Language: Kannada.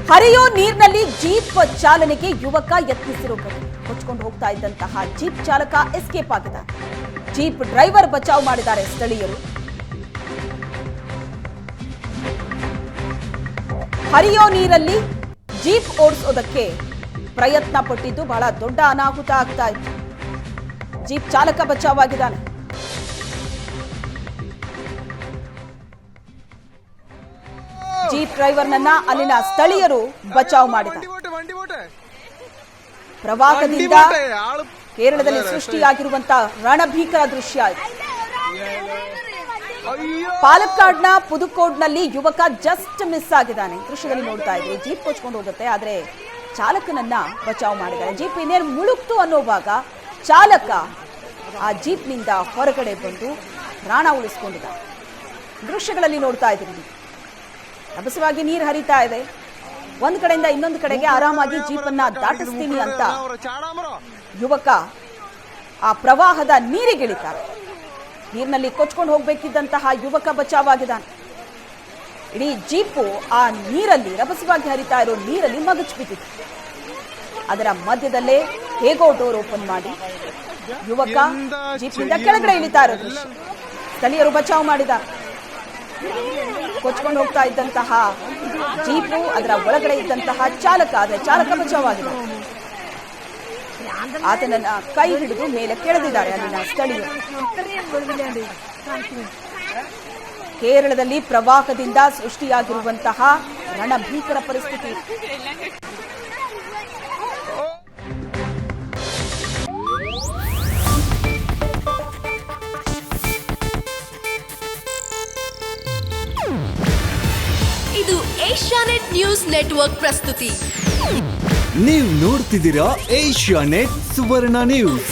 ಹರಿಯೋ ನೀರಿನಲ್ಲಿ ಜೀಪ್ ಚಾಲನೆಗೆ ಯುವಕ ಯತ್ನಿಸಿರೋ ಘಟನೆ. ಕೊಚ್ಚಿಕೊಂಡು ಹೋಗ್ತಾ ಇದ್ದಂತಹ ಜೀಪ್ ಚಾಲಕ ಎಸ್ಕೇಪ್ ಆಗಿದ್ದಾನೆ. ಜೀಪ್ ಡ್ರೈವರ್ ಬಚಾವ್ ಮಾಡಿದ್ದಾರೆ ಸ್ಥಳೀಯರು. ಹರಿಯೋ ನೀರಲ್ಲಿ ಜೀಪ್ ಓಡಿಸೋದಕ್ಕೆ ಪ್ರಯತ್ನ ಪಟ್ಟಿದ್ದು ಬಹಳ ದೊಡ್ಡ ಅನಾಹುತ ಆಗ್ತಾ ಇತ್ತು. ಜೀಪ್ ಚಾಲಕ ಬಚಾವ್ ಆಗಿದ್ದಾನೆ. ಜೀಪ್ ಡ್ರೈವರ್ನನ್ನ ಅಲ್ಲಿನ ಸ್ಥಳೀಯರು ಬಚಾವ್ ಮಾಡಿದ್ದಾರೆ. ಪ್ರವಾಹದಿಂದ ಕೇರಳದಲ್ಲಿ ಸೃಷ್ಟಿಯಾಗಿರುವಂತಹ ರಣಭೀಕರ ದೃಶ್ಯ ಇದು. ಪಾಲಕ್ಕಾಡ್ನ ಪುದುಕೋಡ್ನಲ್ಲಿ ಯುವಕ ಜಸ್ಟ್ ಮಿಸ್ ಆಗಿದ್ದಾನೆ. ದೃಶ್ಯದಲ್ಲಿ ನೋಡ್ತಾ ಇದ್ರಿ, ಜೀಪ್ ಕೊಚ್ಕೊಂಡು ಹೋಗುತ್ತೆ, ಆದ್ರೆ ಚಾಲಕನನ್ನ ಬಚಾವ್ ಮಾಡಿದ್ದಾರೆ. ಜೀಪ್ ಇನ್ನೇನು ಮುಳುಗ್ತು ಅನ್ನೋವಾಗ ಚಾಲಕ ಆ ಜೀಪ್ನಿಂದ ಹೊರಗಡೆ ಬಂದು ಪ್ರಾಣ ಉಳಿಸಿಕೊಂಡಿದ್ದಾರೆ. ದೃಶ್ಯಗಳಲ್ಲಿ ನೋಡ್ತಾ ಇದ್ದೀರಿ, ರಭಸವಾಗಿ ನೀರು ಹರಿತಾ ಇದೆ. ಒಂದ್ ಕಡೆಯಿಂದ ಇನ್ನೊಂದು ಕಡೆಗೆ ಆರಾಮಾಗಿ ಜೀಪನ್ನ ದಾಟಿಸ್ತೀನಿ ಅಂತ ಯುವಕ ಆ ಪ್ರವಾಹದ ನೀರಿಗಿಳಿತಾರೆ. ನೀರಿನಲ್ಲಿ ಕೊಚ್ಕೊಂಡು ಹೋಗ್ಬೇಕಿದ್ದಂತಹ ಯುವಕ ಬಚಾವಾಗಿದ್ದಾನೆ. ಇಡೀ ಜೀಪು ಆ ನೀರಲ್ಲಿ, ರಭಸವಾಗಿ ಹರಿತಾ ಇರೋ ನೀರಲ್ಲಿ ಮಗಚ್ ಬಿದ್ದಿದೆ. ಅದರ ಮಧ್ಯದಲ್ಲೇ ಹೇಗೋ ಡೋರ್ ಓಪನ್ ಮಾಡಿ ಯುವಕ ಜೀಪ್ನಿಂದ ಕೆಳಗಡೆ ಇಳಿತಾ ಇರೋ ದೃಶ್ಯ ಸ್ಥಳೀಯರು ಬಚಾವ್ ಮಾಡಿದ್ದಾರೆ. ಕೊಚ್ಕೊಂಡು ಹೋಗ್ತಾ ಇದ್ದಂತಹ ಜೀಪು, ಅದರ ಒಳಗಡೆ ಇದ್ದಂತಹ ಚಾಲಕ, ಆದರೆ ಚಾಲಕ ಬಚಾವಾಗಿದೆ. ಆತನನ್ನ ಕೈ ಹಿಡಿದು ಮೇಲೆ ಕೆಳೆದಿದ್ದಾರೆ ಅಲ್ಲಿನ ಸ್ಥಳೀಯರು. ಕೇರಳದಲ್ಲಿ ಪ್ರವಾಹದಿಂದ ಸೃಷ್ಟಿಯಾಗಿರುವಂತಹ ರಣಭೀಕರ ಪರಿಸ್ಥಿತಿ. ಇದು ಏಷ್ಯಾನೆಟ್ ನ್ಯೂಸ್ ನೆಟ್ವರ್ಕ್ ಪ್ರಸ್ತುತಿ. ನೀವು ನೋಡ್ತಿದ್ದೀರಾ ಏಷ್ಯಾನೆಟ್ ಸುವರ್ಣ ನ್ಯೂಸ್.